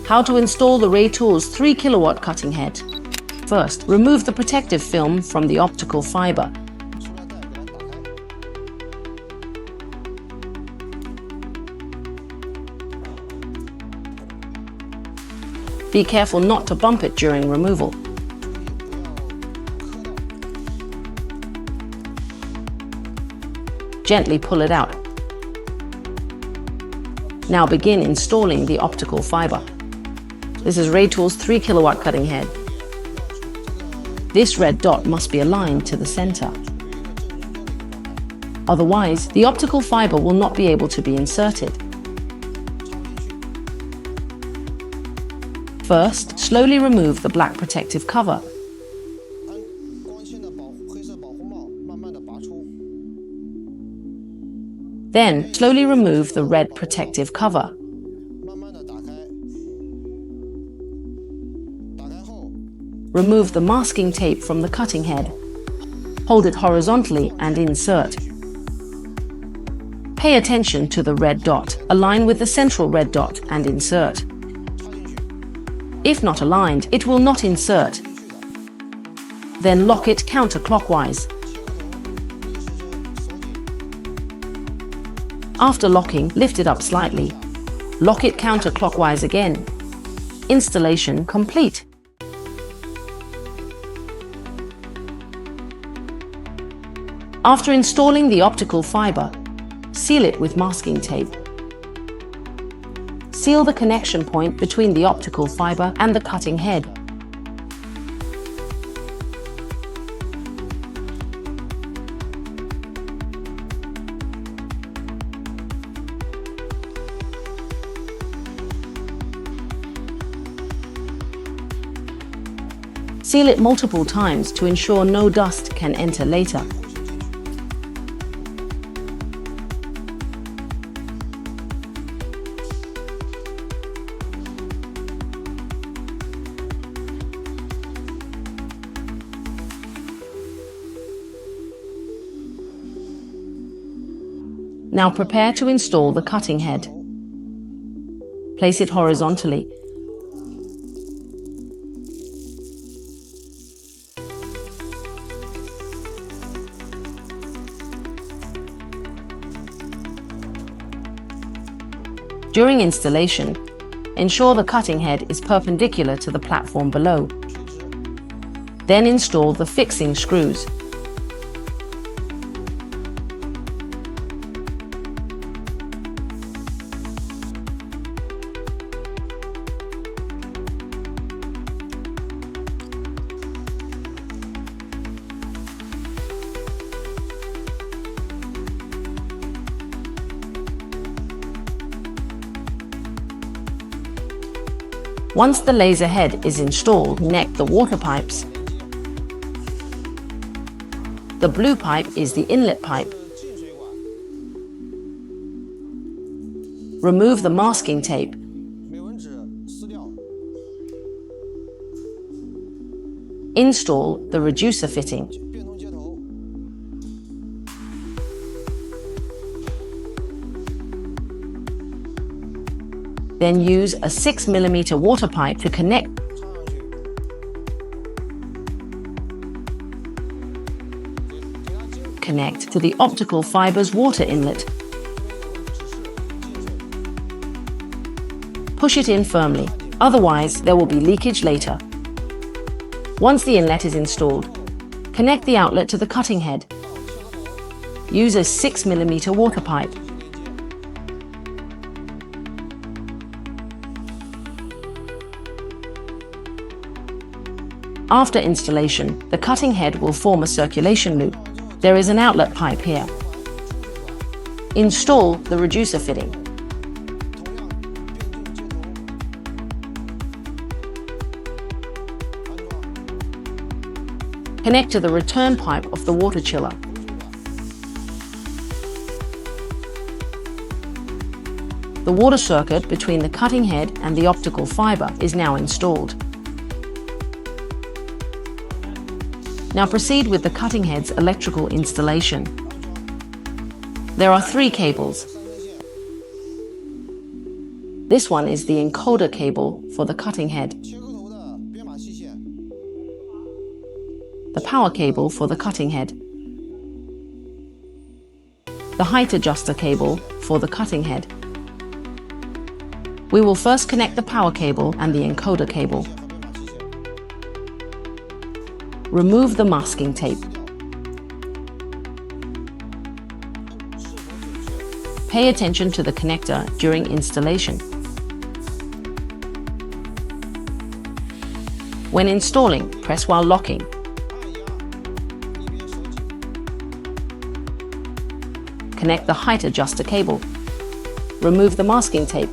How to install the Raytools 3 kilowatt cutting head. First, remove the protective film from the optical fiber. Be careful not to bump it during removal. Gently pull it out. Now begin installing the optical fiber. This is Raytools 3 kilowatt cutting head. This red dot must be aligned to the center. Otherwise, the optical fiber will not be able to be inserted. First, slowly remove the black protective cover. Then, slowly remove the red protective cover. Remove the masking tape from the cutting head. Hold it horizontally and insert. Pay attention to the red dot. Align with the central red dot and insert. If not aligned, it will not insert. Then lock it counterclockwise. After locking, lift it up slightly. Lock it counterclockwise again. Installation complete. After installing the optical fiber, seal it with masking tape. Seal the connection point between the optical fiber and the cutting head. Seal it multiple times to ensure no dust can enter later. Now prepare to install the cutting head. Place it horizontally. During installation, ensure the cutting head is perpendicular to the platform below. Then install the fixing screws. Once the laser head is installed, connect the water pipes. The blue pipe is the inlet pipe. Remove the masking tape. Install the reducer fitting. Then use a 6mm water pipe to connect. Connect to the optical fiber's water inlet. Push it in firmly, otherwise there will be leakage later. Once the inlet is installed, connect the outlet to the cutting head. Use a 6mm water pipe. After installation, the cutting head will form a circulation loop. There is an outlet pipe here. Install the reducer fitting. Connect to the return pipe of the water chiller. The water circuit between the cutting head and the optical fiber is now installed. Now proceed with the cutting head's electrical installation. There are 3 cables. This one is the encoder cable for the cutting head, the power cable for the cutting head, the height adjuster cable for the cutting head. We will first connect the power cable and the encoder cable. Remove the masking tape. Pay attention to the connector during installation. When installing, press while locking. Connect the height adjuster cable. Remove the masking tape.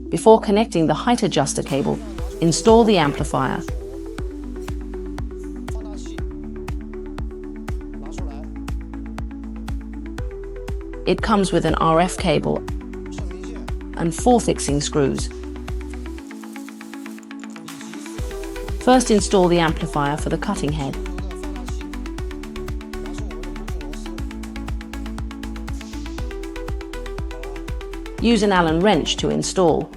Before connecting the height adjuster cable, install the amplifier. It comes with an RF cable and 4 fixing screws. First install the amplifier for the cutting head. Use an Allen wrench to install.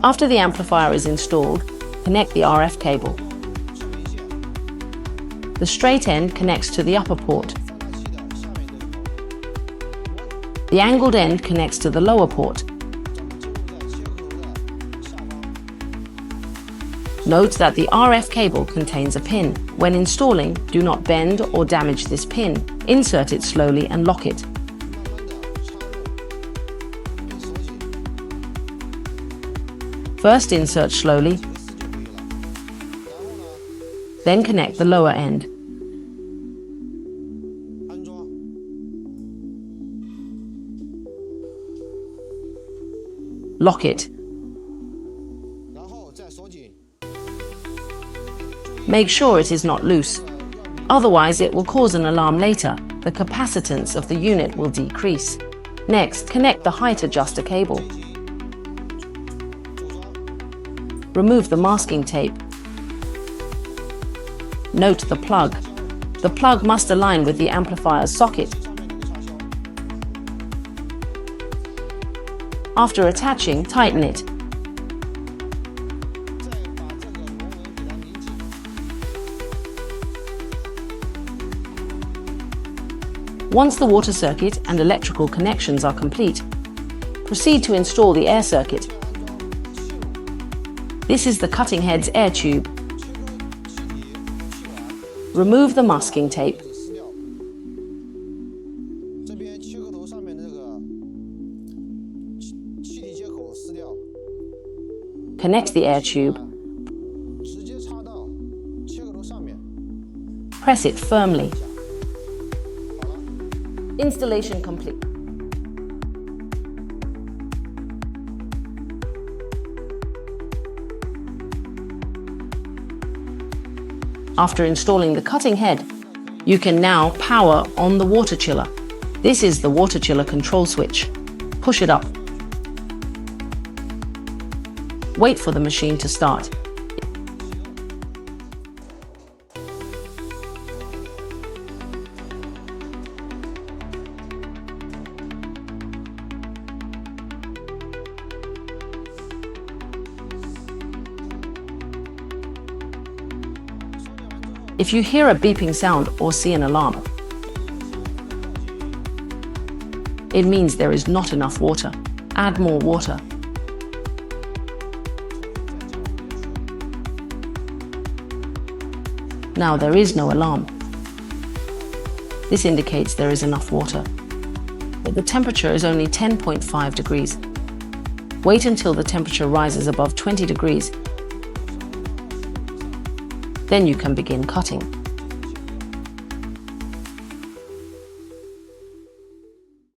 After the amplifier is installed, connect the RF cable. The straight end connects to the upper port. The angled end connects to the lower port. Note that the RF cable contains a pin. When installing, do not bend or damage this pin. Insert it slowly and lock it. First insert slowly, then connect the lower end. Lock it. Make sure it is not loose, otherwise it will cause an alarm later. The capacitance of the unit will decrease. Next, connect the height adjuster cable. Remove the masking tape. Note the plug. The plug must align with the amplifier's socket. After attaching, tighten it. Once the water circuit and electrical connections are complete, proceed to install the air circuit. This is the cutting head's air tube. Remove the masking tape. Connect the air tube. Press it firmly. Installation complete. After installing the cutting head, you can now power on the water chiller. This is the water chiller control switch. Push it up. Wait for the machine to start. If you hear a beeping sound or see an alarm, it means there is not enough water. Add more water. Now there is no alarm. This indicates there is enough water. But the temperature is only 10.5 degrees. Wait until the temperature rises above 20 degrees. Then you can begin cutting.